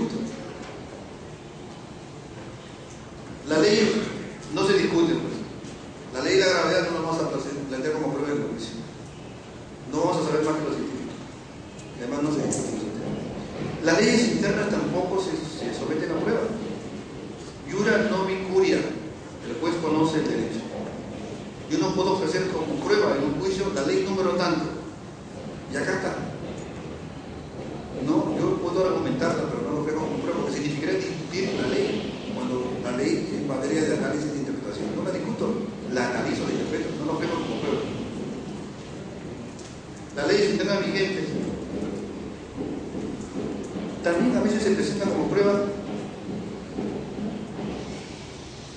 discute. La ley no se discute, pues. La ley de la gravedad no la vamos a plantear como prueba de juicio. No vamos a saber más que los científicos. Además no se discute. Las leyes internas tampoco se someten a prueba. Iura novi curia. El juez conoce el derecho. Yo no puedo ofrecer como prueba en un juicio la ley número tanto. Y acá está. No, yo puedo argumentarla, pero no lo ofrezco como prueba, porque significaría discutir la ley, cuando la ley es materia de análisis e interpretación. No la discuto, la analizo, la interpreto, no la ofrezco como prueba. Las leyes internas vigentes también a veces se presenta como prueba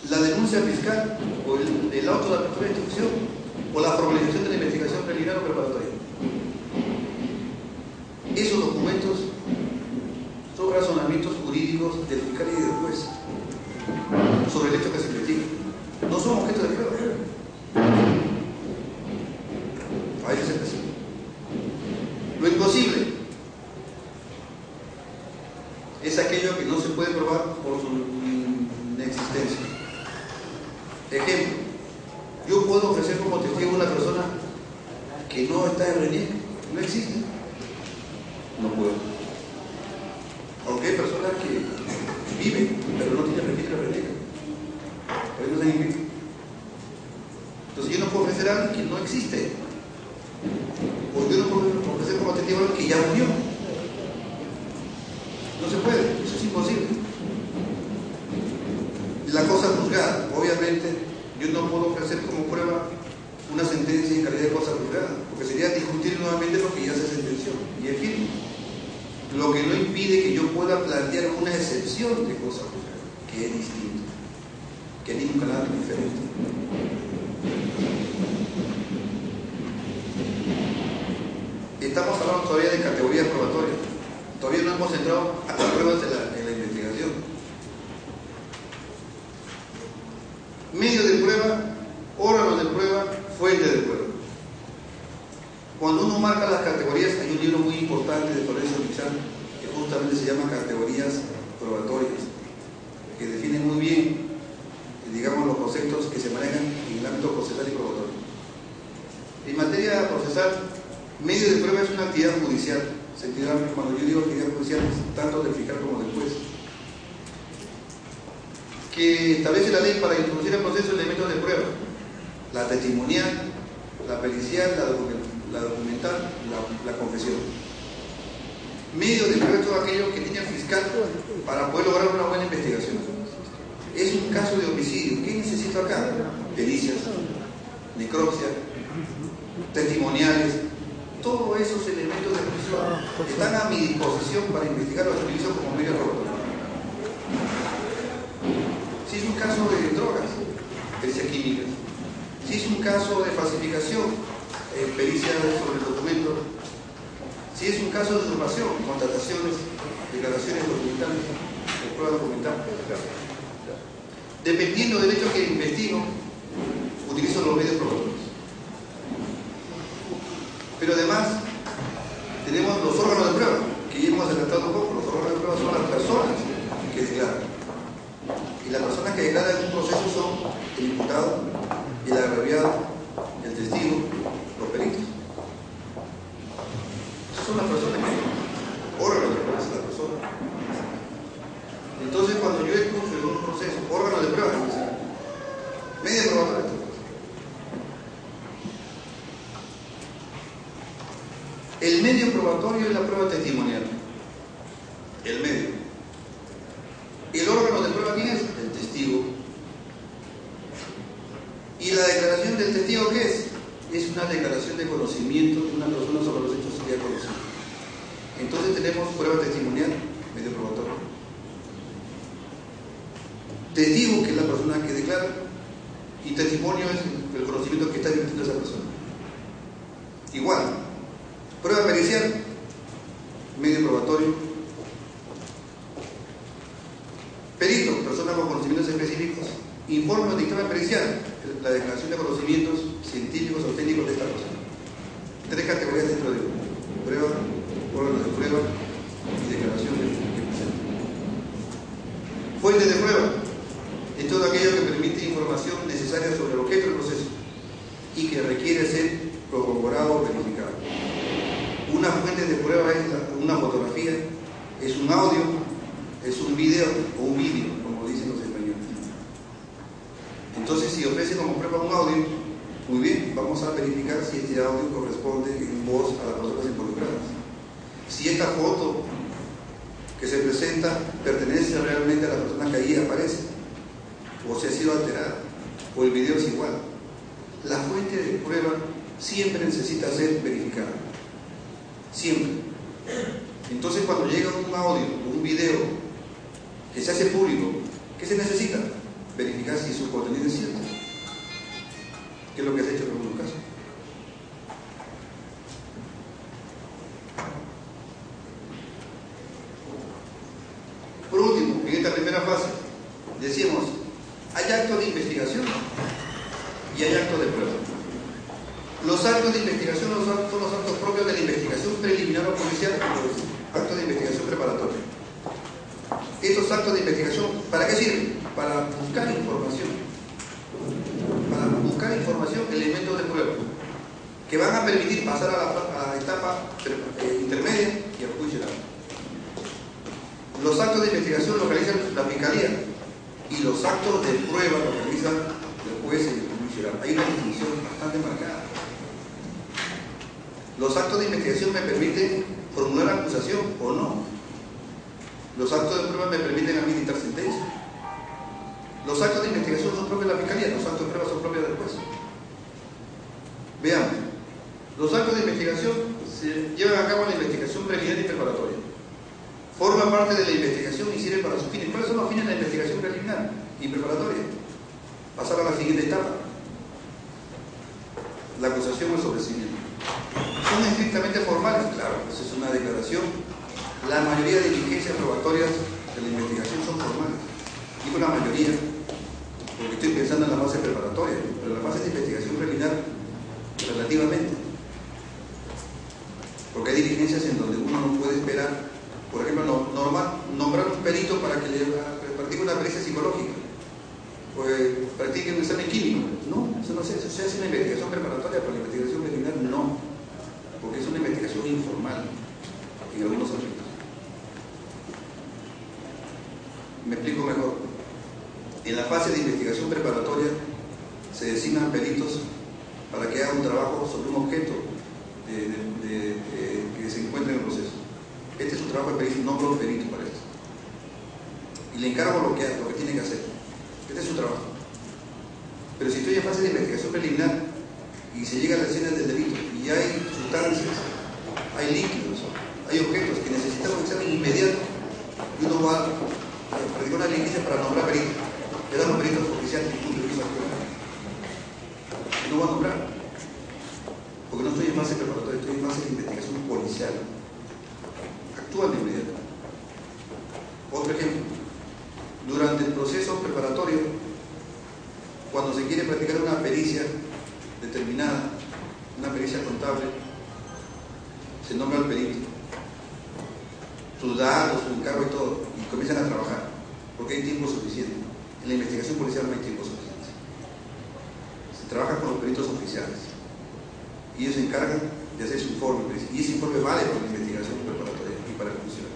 la denuncia fiscal o el auto de apertura de instrucción o la formalización de la investigación preliminar o preparatoria. Esos documentos son razonamientos jurídicos del fiscal y del juez sobre el hecho que se investiga. No son objeto de prueba. A veces se presenta. Lo imposible es aquello que no se puede probar por su inexistencia. Ejemplo, yo puedo ofrecer como testigo a una persona que no está en RENIEC, no existe. No puedo. Aunque hay personas que viven, pero no tienen registro de RENIEC. Por eso no se invita. Entonces yo no puedo ofrecer a alguien que no existe. O yo no puedo ofrecer como testigo a alguien que ya murió. No se puede, eso es imposible. La cosa juzgada, obviamente, yo no puedo ofrecer como prueba una sentencia en calidad de cosa juzgada, porque sería discutir nuevamente lo que ya se sentenció y es firme. Lo que no impide que yo pueda plantear una excepción de cosa juzgada, que es distinto, que es un canal diferente. Estamos hablando todavía de categorías probatorias. Todavía no hemos entrado a las pruebas en la investigación. Medio de prueba, órgano de prueba, fuente de prueba. Cuando uno marca las categorías, hay un libro muy importante de Florencio Pizarro que justamente se llama Categorías Probatorias, que define muy bien, digamos, los conceptos que se manejan en el ámbito procesal y probatorio. En materia procesal, medio de prueba es una actividad judicial. Cuando yo digo actividad judicial, es tanto del fiscal como del juez, que establece la ley para introducir el proceso de elementos de prueba: la testimonial, la pericial, la documental, la confesión. Medio de prueba es todo aquello que tiene el fiscal para poder lograr una buena investigación. Es un caso de homicidio. ¿Qué necesito acá? Pericias, necropsia, testimoniales. Todos esos elementos de juicio están a mi disposición para investigar, los utilizo como medio probatorio. Si es un caso de drogas, pericias químicas. Si es un caso de falsificación, pericia sobre el documento. Si es un caso de usurpación, contrataciones, declaraciones documentales, prueba documental. Dependiendo del hecho que investigo, utilizo los medios probatorios. Pero además, tenemos los órganos de prueba, que ya hemos adelantado un poco. Los órganos de prueba son las personas que declaran. Y las personas que declaran en un proceso son el imputado, el agraviado, el testigo, los peritos. Esas son las personas que órganos de prueba, es la persona. Entonces, cuando yo escucho en un proceso órgano de prueba, medio probatorio. El medio probatorio es la prueba testimonial. El medio. El órgano de prueba, ¿quién es? El testigo. ¿Y la declaración del testigo qué es? Es una declaración de conocimiento de una persona sobre los hechos que ya conocido. Entonces tenemos prueba testimonial, medio probatorio. Testigo, que es la persona que declara, y testimonio es el conocimiento que está emitiendo esa persona. Igual, prueba pericial, medio probatorio. Perito, persona con conocimientos específicos. Informe o dictamen pericial, la declaración de conocimientos científicos o técnicos de esta persona. Tres categorías dentro de prueba, órgano de prueba y declaración de pericial. Fuente de prueba es todo aquello que permite información necesaria sobre el objeto del proceso y que requiere ser corroborado o verificado. Una fuente de prueba es una fotografía, es un audio, es un video o un vídeo, como dicen los españoles. Entonces, si ofrece como prueba un audio, muy bien, vamos a verificar si este audio corresponde en voz a las personas involucradas. Si esta foto que se presenta pertenece realmente a la persona que ahí aparece, o si ha sido alterada, o el video es igual. La fuente de prueba siempre necesita ser verificada. Siempre. Entonces, cuando llega un audio o un video que se hace público, ¿qué se necesita? Verificar si su contenido es cierto. ¿Qué es lo que se ha hecho en algunos casos? Por último, en esta primera fase, decíamos, hay actos de investigación y hay actos de prueba. Los actos de investigación son los actos propios de la investigación preliminar o policial, actos de investigación preparatoria. Estos actos de investigación, ¿para qué sirven? Para buscar información. Para buscar información, elementos de prueba, que van a permitir pasar a la etapa intermedia y al juicio oral. Los actos de investigación los realiza la Fiscalía y los actos de prueba los realizan el juez y el juicio oral. Hay una distinción bastante marcada. Los actos de investigación me permiten formular acusación o no. Los actos de prueba me permiten a mí dictar sentencia. Los actos de investigación son propios de la Fiscalía, los actos de prueba son propios del juez. Veamos. Los actos de investigación se llevan a cabo en la investigación preliminar y preparatoria. Forma parte de la investigación y sirve para sus fines. ¿Cuáles son los fines de la investigación preliminar y preparatoria? Pasar a la siguiente etapa. La acusación o el sobreseimiento. ¿Son estrictamente formales? Claro, pues es una declaración. La mayoría de diligencias probatorias de la investigación son formales. Digo la mayoría, porque estoy pensando en la fase preparatoria, pero la fase de investigación preliminar, relativamente. Porque hay diligencias en donde uno no puede esperar, por ejemplo, nombrar un perito para que le practique una pericia psicológica, pues practique un examen químico. No, eso no se hace. Se hace una investigación preparatoria, pero la investigación preliminar no, porque es una investigación informal en algunos aspectos. Me explico mejor. En la fase de investigación preparatoria se designan peritos para que hagan un trabajo sobre un objeto que se encuentra en el proceso. Este es un trabajo de perito, nombro un perito para esto. Y le encargo lo que tiene que hacer. Este es su trabajo. Pero si estoy en fase de investigación preliminar y se llega a la escena del delito y hay sustancias, hay líquidos, hay objetos que necesitan un examen inmediato, y uno va a practicar una diligencia para nombrar peritos. Le dan los peritos oficiales desde el punto de vista actual. No va a nombrar, porque no estoy en fase preparatoria, estoy en fase de investigación policial. Actúan de inmediato. Otro ejemplo. Durante el proceso preparatorio, cuando se quiere practicar una pericia determinada, una pericia contable, se nombra al perito, sus datos, su encargo y todo, y comienzan a trabajar, porque hay tiempo suficiente. En la investigación policial no hay tiempo suficiente. Se trabaja con los peritos oficiales y ellos se encargan de hacer su informe, y ese informe vale para la investigación preparatoria y para el juicio.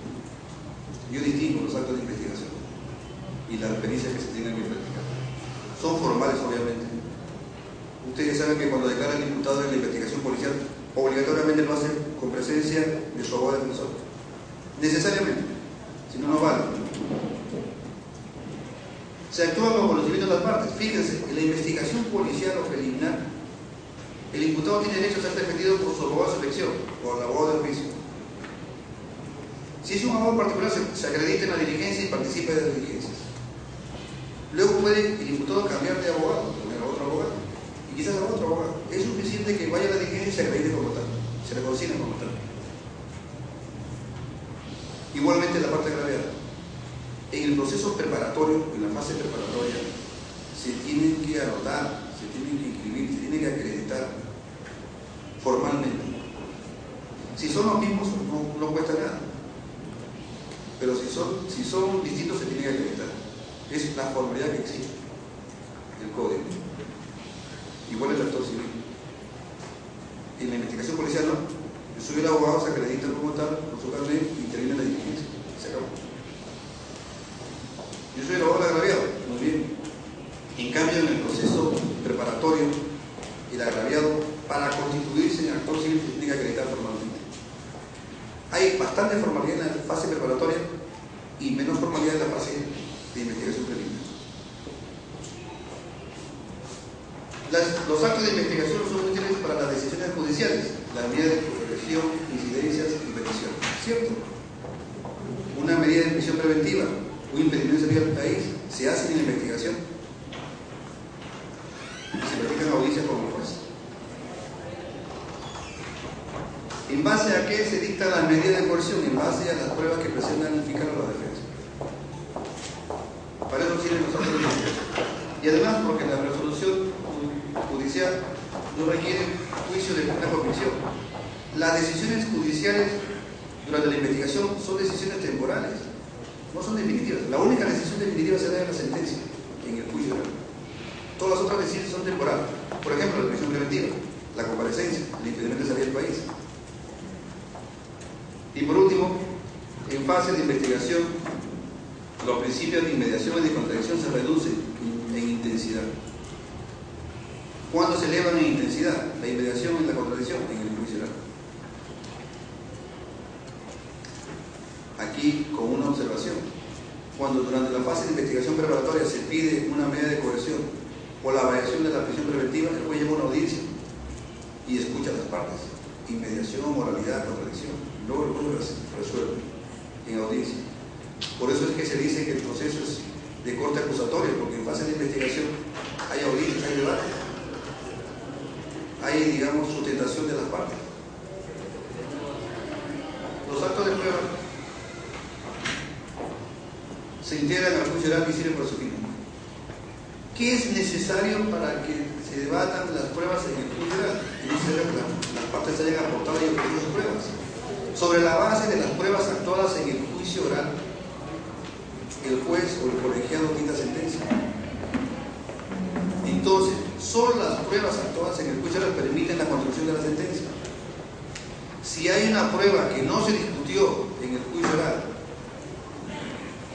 Yo distingo los actos de investigación y las pericias que se tengan que practicar. Son formales, obviamente. Ustedes saben que cuando declara el imputado en la investigación policial, obligatoriamente lo hace con presencia de su abogado defensor. Necesariamente, si no, no vale. Se actúa con conocimiento de las partes. Fíjense, en la investigación policial o preliminar, el imputado tiene derecho a ser defendido por su abogado de selección o al abogado de juicio. Si es un abogado particular, se acredita en la diligencia y participa de las diligencias. Luego puede el imputado cambiar de abogado, poner a otro abogado, y quizás a otro abogado. Es suficiente que vaya a la diligencia y se acredite como tal, se le consigna como tal. Igualmente la parte de gravedad. En el proceso preparatorio, en la fase preparatoria, se tienen que anotar, se tienen que inscribir, se tienen que acreditar formalmente. Si son los mismos, no cuesta nada. Pero si son distintos, se tienen que acreditar. Es la formalidad que existe, el código. Igual el actor civil. En la investigación policial no. Yo soy el abogado, se acredita como tal, con su carnet, interviene en la diligencia. Se acabó. Yo soy el abogado del agraviado, muy bien. En cambio, en el proceso preparatorio, el agraviado, para constituirse en actor civil, se tiene que acreditar formalmente. Hay bastante formalidad en la fase preparatoria y menos formalidad en la fase de investigación preliminar. Los actos de investigación son útiles para las decisiones judiciales, las medidas de protección, incidencias y peticiones. ¿Cierto? Una medida de prisión preventiva, un impedimento de salir al país, se hace en la investigación y se practica en audiencia con el juez. ¿En base a qué se dictan las medidas de coerción? En base a las pruebas que presentan el fiscal o la defensa. Para eso sirven los actos de investigación. Y además porque la resolución judicial no requiere juicio de plena convicción. Las decisiones judiciales durante la investigación son decisiones temporales, no son definitivas. La única decisión definitiva se da en la sentencia, en el juicio oral. Todas las otras decisiones son temporales. Por ejemplo, la prisión preventiva, la comparecencia, el impedimento de salir del país. Y por último, en fase de investigación, los principios de inmediación y de contradicción se reducen en intensidad. ¿Cuándo se elevan en intensidad? La inmediación y la contradicción en el juicio oral. Aquí, con una observación. Cuando durante la fase de investigación preparatoria se pide una medida de coerción o la variación de la prisión preventiva, el juez lleva una audiencia y escucha las partes. Inmediación, moralidad, contradicción. Luego el juez resuelve en audiencia. Por eso es que se dice que el proceso es de corte acusatorio, porque en fase de investigación hay audiencia, hay debate, hay, digamos, sustentación de las partes. Los actos de prueba se integran al juicio oral y sirven para su fin. ¿Qué es necesario para que se debatan las pruebas en el juicio oral? Es necesario que las partes hayan aportado y ofrecido sus pruebas. Sobre la base de las pruebas actuadas en el juicio oral, el juez o el colegiado dicta sentencia. Entonces, solo las pruebas actuadas en el juicio oral permiten la construcción de la sentencia. Si hay una prueba que no se discutió en el juicio oral,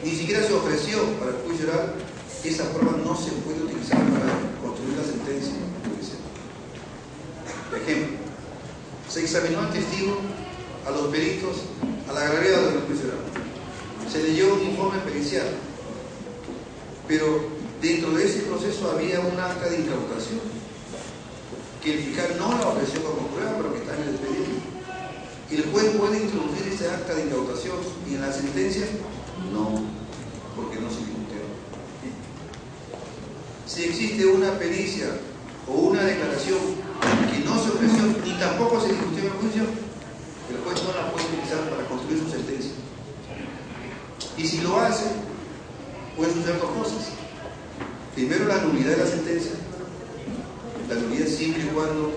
ni siquiera se ofreció para el juicio oral, esa prueba no se puede utilizar para construir la sentencia judicial. Por ejemplo, se examinó al testigo, a los peritos, al agraviado del juicio oral. Se leyó un informe pericial, pero dentro de ese proceso había un acta de incautación que el fiscal no la ofreció como prueba, pero que está en el expediente. ¿Y el juez puede introducir ese acta de incautación y en la sentencia? No, porque no se discutió. Si existe una pericia o una declaración que no se ofreció ni tampoco se discutió en el juicio, el juez no la puede utilizar para construir su sentencia. Y si lo hace, pueden suceder dos cosas. Primero, la nulidad de la sentencia. La nulidad siempre y cuando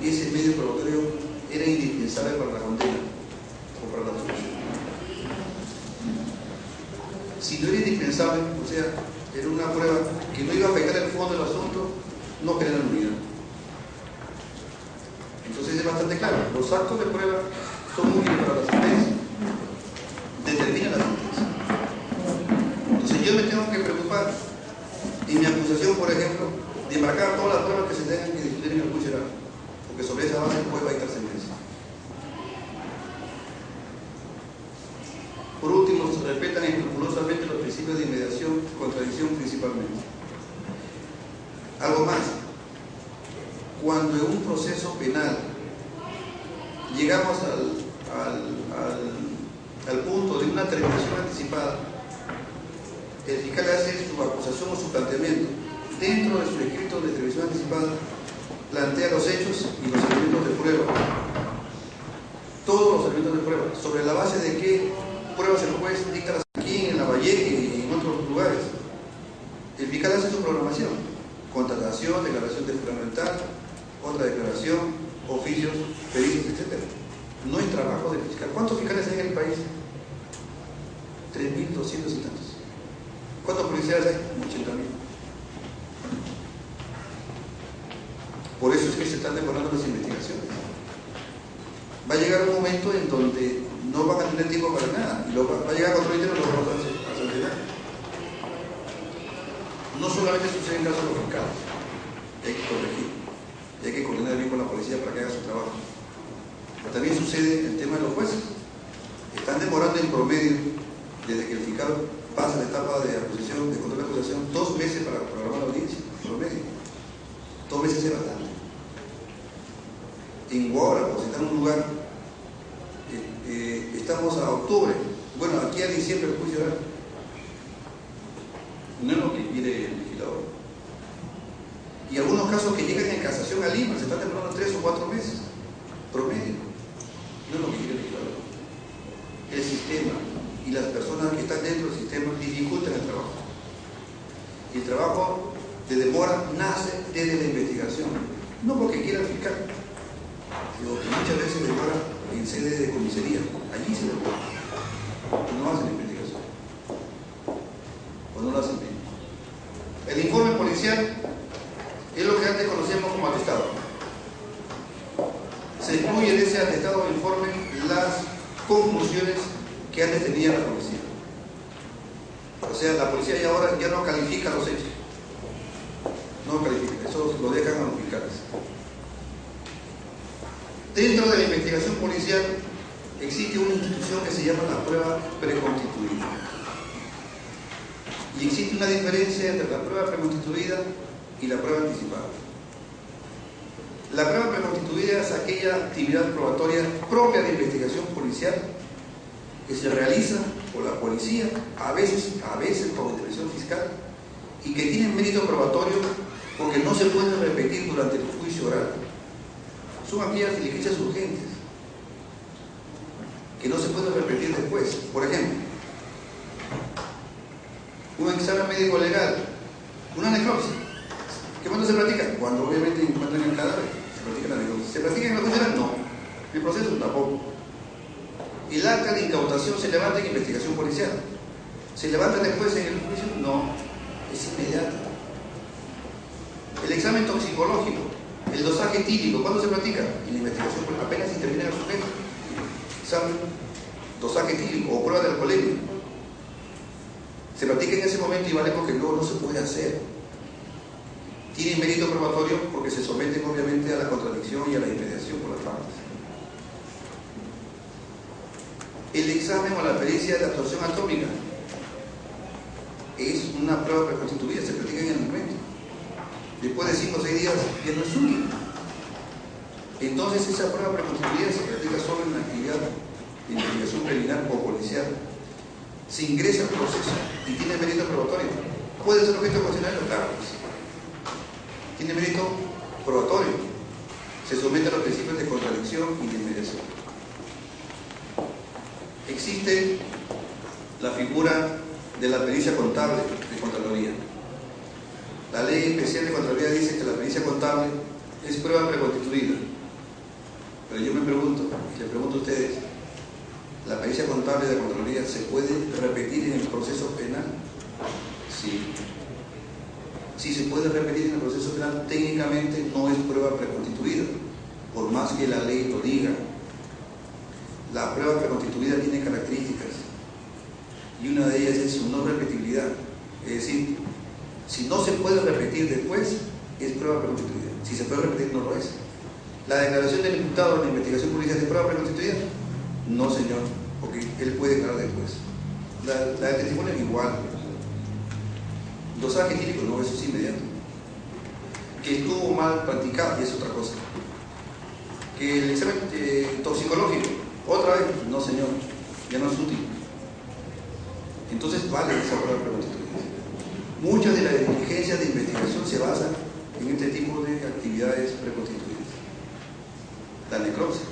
ese medio probatorio era indispensable para la condena o para la absolución. Si no era indispensable, o sea, era una prueba que no iba a afectar el fondo del asunto, no genera nulidad. Entonces es bastante claro, los actos de prueba son útiles para la sentencia, determinan la sentencia. Entonces yo me tengo que preocupar en mi acusación, por ejemplo, de marcar todas las pruebas que se tengan que discutir en el juicio oral, porque sobre esa base el juez va a dictar sentencia. Por último, se respetan escrupulosamente los principios de inmediación y contradicción principalmente. Algo más, cuando en un proceso penal llegamos al punto de una terminación anticipada, el fiscal hace su acusación o su planteamiento. Dentro de su escrito de terminación anticipada, plantea los hechos y los elementos de prueba. Todos los elementos de prueba. ¿Sobre la base de qué pruebas el juez dicta aquí en Lambayeque y en otros lugares? El fiscal hace su programación. Contratación, declaración de fundamental, otra declaración, oficios, pericios, etc. No es trabajo del fiscal. ¿Cuántos fiscales hay en el país? 3.200 y tantos. ¿Cuántos policías hay? 80.000. Por eso es que se están demorando las investigaciones. Va a llegar un momento en donde no van a tener tiempo para nada, y va a llegar control interno y lo vamos a sancionar. No solamente sucede en casos de los fiscales, hay que corregir, y hay que coordinar bien con la policía para que haga su trabajo. Pero también sucede el tema de los jueces. Están demorando en promedio, desde que el fiscal pasa la etapa de acusación, de control de acusación, 2 meses para programar la audiencia, en promedio. 2 meses es bastante. En Guaura, por citar un lugar, estamos a octubre, bueno, aquí a diciembre el juicio oral. No es lo que quiere el legislador. Y algunos casos que llegan en casación a Lima se están demorando 3 o 4 meses, promedio. No es lo que quiere el legislador. El sistema y las personas que están dentro del sistema dificultan el trabajo. Y el trabajo de demora nace desde la investigación, no porque quiera el fiscal, sino que muchas veces demora en sede de comisaría. Allí se demora. No hacen la investigación. O no lo hacen bien. El informe policial es lo que antes conocíamos como atestado. Se incluye en ese atestado o informe las conclusiones que antes tenía la policía. O sea, la policía ya ahora ya no califica los hechos. No califica, eso lo dejan a los fiscales. Dentro de la investigación policial existe una institución que se llama la prueba preconstituida. Y existe una diferencia entre la prueba preconstituida y la prueba anticipada. La prueba preconstituida es aquella actividad probatoria propia de investigación policial que se realiza por la policía, a veces por intervención fiscal, y que tiene mérito probatorio porque no se puede repetir durante el juicio oral. Son aquellas diligencias urgentes que no se pueden repetir después. Por ejemplo, un examen médico legal, una necropsia. ¿Qué cuándo se practica? Cuando obviamente encuentran el cadáver, se practica la necropsia. ¿Se practica en el juicio oral? No. El proceso tampoco. El acta de incautación se levanta en investigación policial. ¿Se levanta después en el juicio? No. Es inmediato. El examen toxicológico, el dosaje etílico, ¿cuándo se practica? En la investigación, apenas interviene el sujeto. Examen, dosaje etílico o prueba de alcoholemia. Se practica en ese momento y vale porque luego no se puede hacer. Tiene mérito probatorio porque se someten obviamente a la contradicción y a la inmediación por las partes. El examen o la pericia de absorción atómica es una prueba preconstituida, se practica en el momento. Después de 5 o 6 días ya no es útil. Entonces esa prueba preconstituida se practica solo en la actividad de investigación preliminar o policial. Se ingresa al proceso y tiene mérito probatorio. ¿Puede ser objeto cuestionario? Claro. Tiene mérito probatorio. Se somete a los principios de contradicción y de inmediación. Existe la figura de la pericia contable de Contraloría. La ley especial de Contraloría dice que la pericia contable es prueba preconstituida. Pero yo me pregunto, y le pregunto a ustedes, ¿la pericia contable de Contraloría se puede repetir en el proceso penal? Sí. Si se puede repetir en el proceso penal, técnicamente no es prueba preconstituida, por más que la ley lo diga. La prueba preconstituida tiene características y una de ellas es su no repetibilidad. Es decir, si no se puede repetir después, es prueba preconstituida. Si se puede repetir, no lo es. ¿La declaración del imputado en la investigación policial es prueba preconstituida? No, señor, porque él puede declarar después. La de testimonio es igual. Dosaje etílico, no, eso es inmediato. Que estuvo mal practicado, y es otra cosa. Que el examen toxicológico, otra vez, no, señor, ya no es útil. Entonces vale esa prueba preconstituida. Muchas de las diligencias de investigación se basan en este tipo de actividades preconstituidas. La necropsia.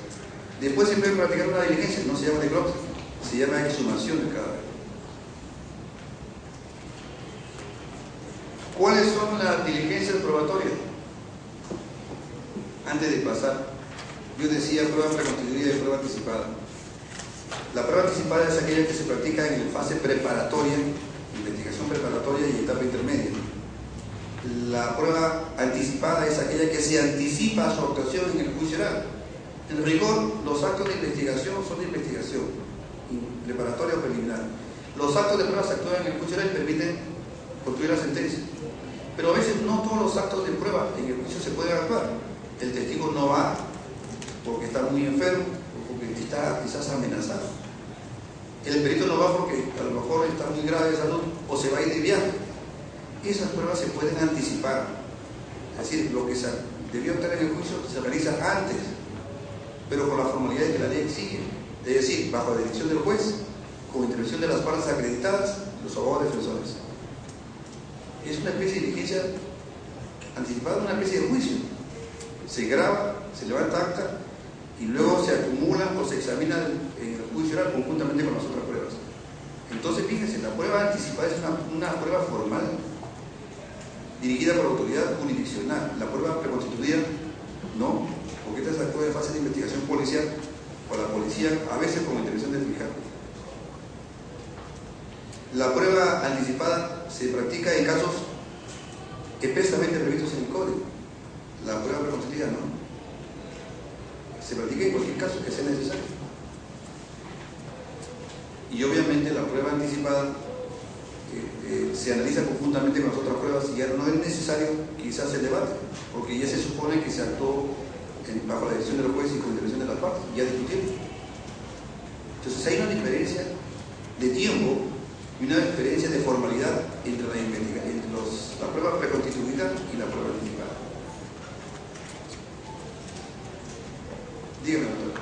Después se puede practicar una diligencia, no se llama necropsia, se llama exhumación del cadáver. ¿Cuáles son las diligencias probatorias? Antes de pasar, yo decía prueba preconstituida y prueba anticipada. La prueba anticipada es aquella que se practica en la fase preparatoria investigación preparatoria y etapa intermedia. La prueba anticipada es aquella que se anticipa a su actuación en el juicio oral. En rigor, los actos de investigación son de investigación, preparatoria o preliminar. Los actos de prueba se actúan en el juicio oral y permiten construir la sentencia. Pero a veces no todos los actos de prueba en el juicio se pueden actuar. El testigo no va porque está muy enfermo o porque está quizás amenazado. El perito no va porque a lo mejor está muy grave de salud o se va a ir de viaje. Esas pruebas se pueden anticipar. Es decir, lo que se debió estar en el juicio se realiza antes, pero con las formalidades que la ley exige. Es decir, bajo la dirección del juez, con intervención de las partes acreditadas, los abogados defensores. Es una especie de diligencia anticipada, una especie de juicio. Se graba, se levanta acta y luego se acumula o se examina en el juicio oral conjuntamente con las otras pruebas. Entonces, fíjense, la prueba anticipada es una prueba formal, dirigida por autoridad jurisdiccional. La prueba preconstituida, no, porque esta se actúa en fase de investigación policial por la policía, a veces con intervención del fiscal. La prueba anticipada se practica en casos expresamente previstos en el código. La prueba preconstituida no. Se practica en cualquier caso que sea necesario. Y obviamente la prueba anticipada se analiza conjuntamente con las otras pruebas y ya no es necesario quizás el debate, porque ya se supone que se actuó bajo la decisión del juez y con intervención de las partes, ya discutieron. Entonces hay una diferencia de tiempo y una diferencia de formalidad entre la prueba preconstituida y la prueba anticipada. Dígame, doctor.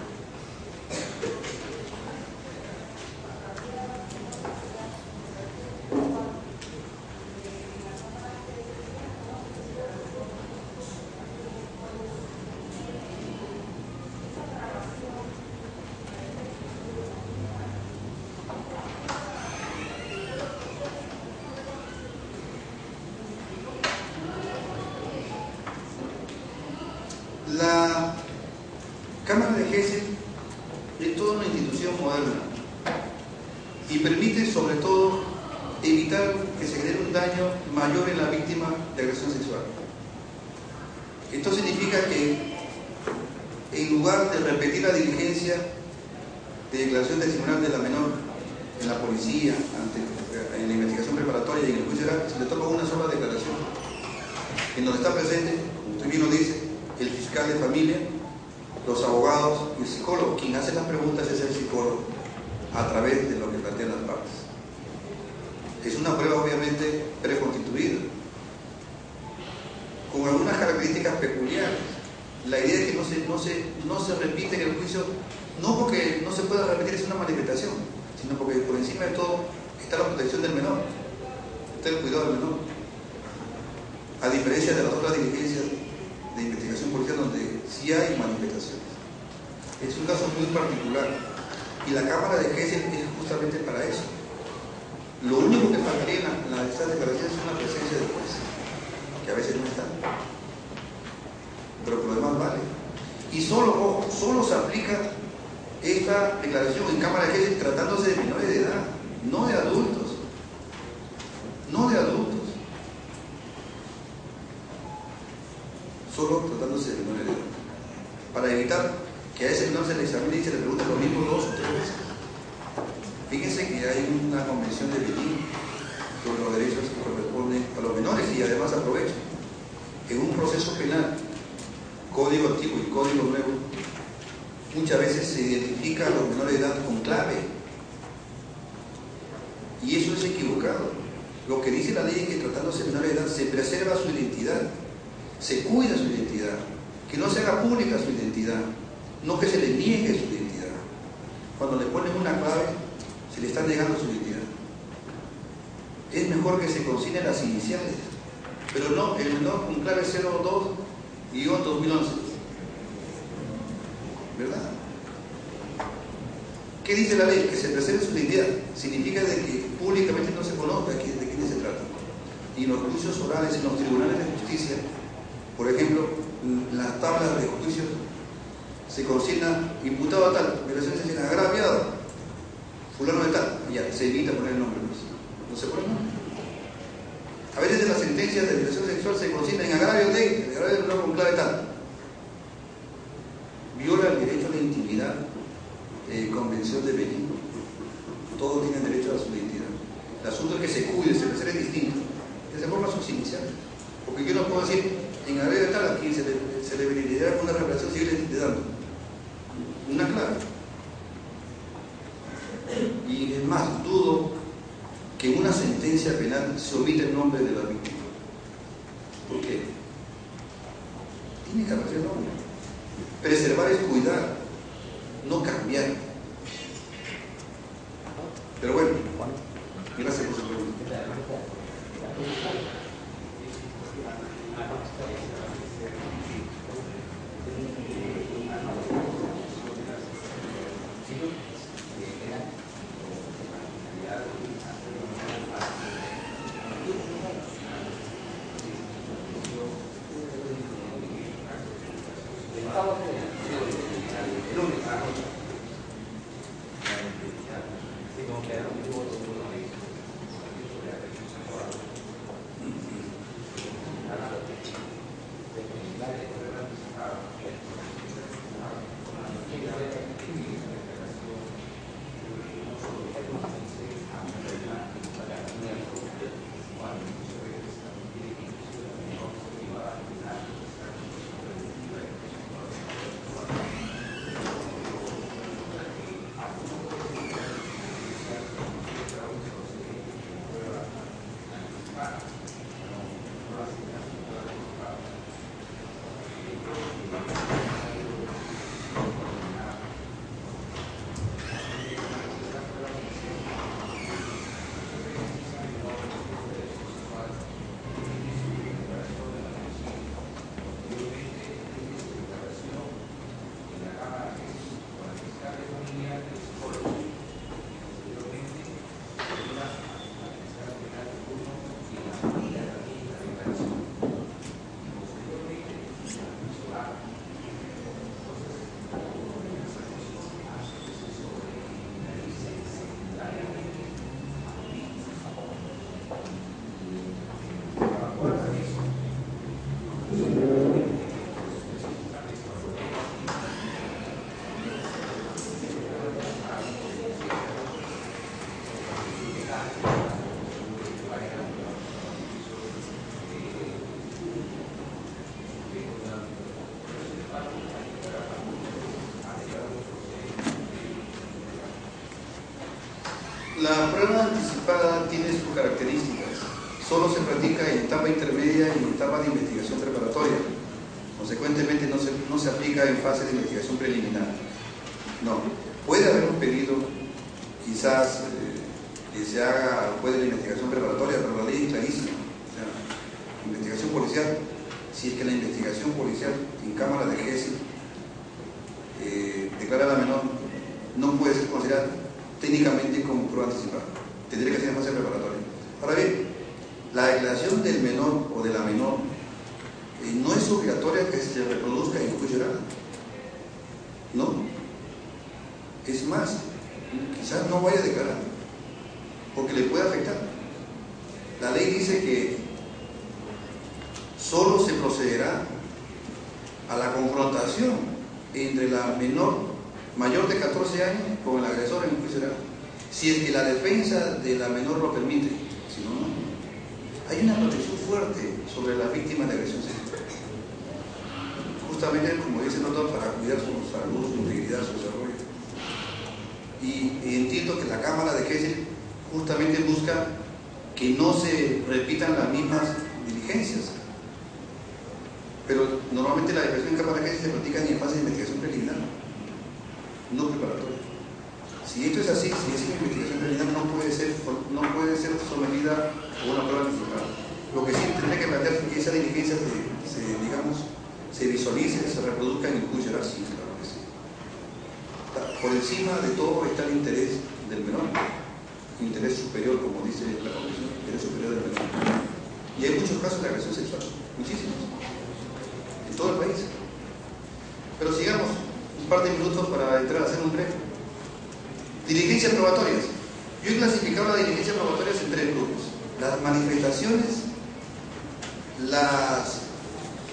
La Cámara de Gesell es toda una institución moderna y permite sobre todo evitar que se genere un daño mayor en la víctima de agresión sexual. Esto significa que en lugar de repetir la diligencia de declaración testimonial de la menor en la policía, en la investigación preparatoria y en el juicio oral, se le toma una sola declaración en donde está presente, como usted bien lo dice, el fiscal de familia, los abogados y el psicólogo. Quien hace las preguntas es el psicólogo a través de lo que plantean las partes. Es una prueba obviamente preconstituida, con algunas características peculiares. La idea es que no se repite en el juicio, no porque no se pueda repetir, es una manifestación, sino porque por encima de todo está la protección del menor, está el cuidado del menor, a diferencia de las otras diligencias de investigación policial donde sí hay manifestaciones. Es un caso muy particular y la Cámara de Gesell es justamente para eso. Lo único que faltaría en estas declaraciones es una presencia de juez, que a veces no está, pero por lo demás vale. Y solo se aplica esta declaración en Cámara de Gesell tratándose de menores de edad, no de adultos, solo tratándose de menores de edad, para evitar que a ese menor se le examine y se le pregunte lo mismo 2 o 3 veces. Fíjense que hay una convención de Berlín sobre los derechos que corresponden a los menores y además aprovecho. En un proceso penal, código antiguo y código nuevo, muchas veces se identifica a los menores de edad con clave. Y eso es equivocado. Lo que dice la ley es que tratándose de menores de edad se preserva su identidad, se cuida su identidad, que no se haga pública su identidad, no que se le niegue su identidad. Cuando le ponen una clave, se le está negando su identidad. Es mejor que se consignen las iniciales, pero no el menor con clave 02-2011. ¿Verdad? ¿Qué dice la ley? Que se preserve su identidad. Significa de que públicamente no se conozca de quién se trata. Y en los juicios orales, en los tribunales de justicia, por ejemplo, las tablas de juicio se consigna imputado a tal, violación sexual agraviado, fulano de tal, ya, se evita poner el nombre, pues. no se pone nombre. A veces de las sentencias de violación sexual se consigna en agravio de, el agravio no con clave tal. Viola el derecho a la intimidad, Convención de Benín. Todos tienen derecho a su identidad. El asunto es que se cuide, se reserve distinto. Que se forma sus iniciales. Porque yo no puedo decir, en agravio de tal, aquí se le verificará una reparación civil de dando. Una clave. Y es más, dudo que en una sentencia penal se omite el nombre de la víctima. ¿Por qué? Tiene que aparecer el nombre. Preservar es cuidar, no cambiar. Pero bueno, gracias por su pregunta. La prueba anticipada tiene sus características. Solo se practica en etapa intermedia y en etapa de investigación preparatoria. Consecuentemente no se aplica en fase de investigación preliminar. No. Puede haber un pedido, quizás, que se haga después de la investigación preparatoria, pero la ley es clarísima. O sea, investigación policial, si es que la investigación policial en cámara de GESI declara a la menor, no puede ser considerada técnicamente como prueba anticipada. Tendría que ser en fase preparatoria. Ahora bien, la declaración del menor o de la menor no es obligatoria que se reproduzca en juicio oral. No. Es más, quizás no vaya a declarar, porque le puede afectar. La ley dice que solo se procederá a la confrontación entre la menor mayor de 14 años con el agresor en el juicio oral, si es que la defensa de la menor lo permite. Si no, no. Hay una protección fuerte sobre las víctimas de agresión sexual, justamente, como dice el doctor, para cuidar su salud, su integridad, su desarrollo. Y entiendo que la Cámara de Gesell justamente busca que no se repitan las mismas diligencias, pero normalmente la investigación en Cámara de Gesell se practica en fase de investigación preliminar, no preparatoria. Si esto es así, si es una investigación preliminar, no puede ser sometida a una prueba anticipada. Lo que sí tendría que plantear es que esa diligencia se visualice, se reproduzca en el juicio oral, sí, claro que sí. Por encima de todo está el interés del menor, interés superior, como dice la Convención, interés superior del menor. Y hay muchos casos de agresión sexual, muchísimos, en todo el país. Pero sigamos un par de minutos para entrar a hacer un breve. Diligencias probatorias. Yo he clasificado las diligencias probatorias en 3 grupos: las manifestaciones, las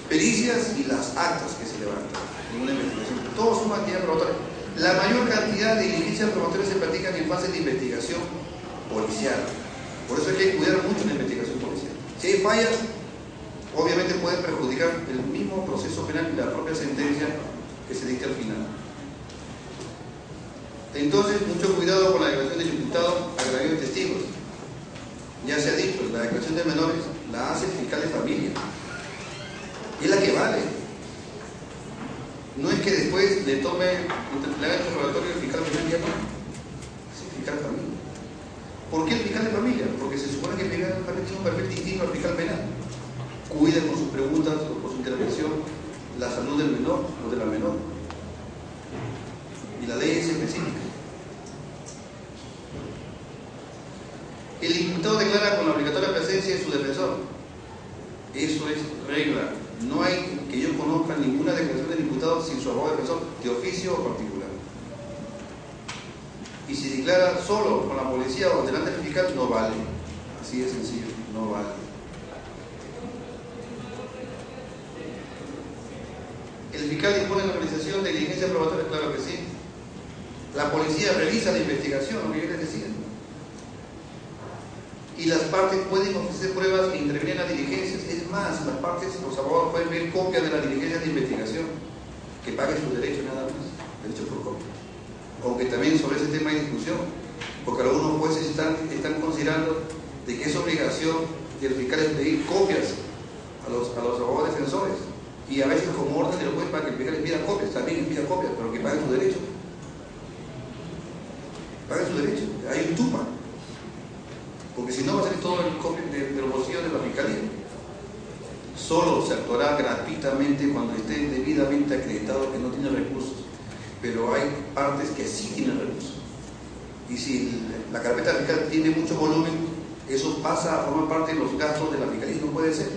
pericias y las actas que se levantan en una investigación. Todos son actividades probatorias. La mayor cantidad de diligencias probatorias se practican en fase de investigación policial. Por eso hay que cuidar mucho la investigación policial. Si hay fallas, obviamente pueden perjudicar el mismo proceso penal y la propia sentencia que se dicte al final. Entonces, mucho cuidado con la declaración del imputado, agravio de testigos. Ya se ha dicho, la declaración de menores la hace el fiscal de familia. Es la que vale. No es que después le tome, le haga el interrogatorio el fiscal penal, ya no. Es el fiscal de familia. ¿Por qué el fiscal de familia? Porque se supone que el fiscal de familia tiene un perfil distinto al fiscal penal. Cuida con sus preguntas o con su intervención la salud del menor o de la menor. Y la ley es específica. El imputado declara con la obligatoria presencia de su defensor. Eso es regla. No hay que yo conozca ninguna declaración del imputado sin su abogado defensor, de oficio o particular. Y si declara solo con la policía o delante del fiscal, no vale. Así de sencillo, no vale. ¿El fiscal dispone la realización de diligencia probatoria? Claro que sí. La policía revisa la investigación, lo que yo les decía. Y las partes pueden ofrecer pruebas que intervienen en las diligencias. Es más, las partes, los abogados pueden ver copias de las diligencias de investigación, que paguen su derecho nada más, derecho por copia. Aunque también sobre ese tema hay discusión, porque algunos jueces están considerando de que es obligación del fiscal es pedir copias a los abogados defensores, y a veces como orden del juez para que el fiscal les pida copias, también les pida copias, pero que paguen su derecho. Paguen su derecho, hay un tupa. Porque si no va a ser todo el copio de los bolsillos de la fiscalía. Solo se actuará gratuitamente cuando esté debidamente acreditado que no tiene recursos. Pero hay partes que sí tienen recursos. Y si la carpeta fiscal tiene mucho volumen, eso pasa a formar parte de los gastos de la fiscalía. No puede ser.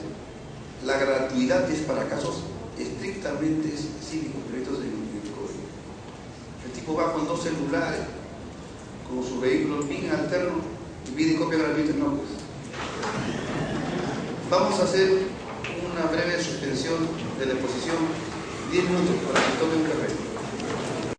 La gratuidad es para casos estrictamente específicos, previstos en el código. El tipo va con 2 celulares, con su vehículo bien alterno, y pide copia gratuita, no, pues. Vamos a hacer una breve suspensión de la exposición, 10 minutos para que tome un café.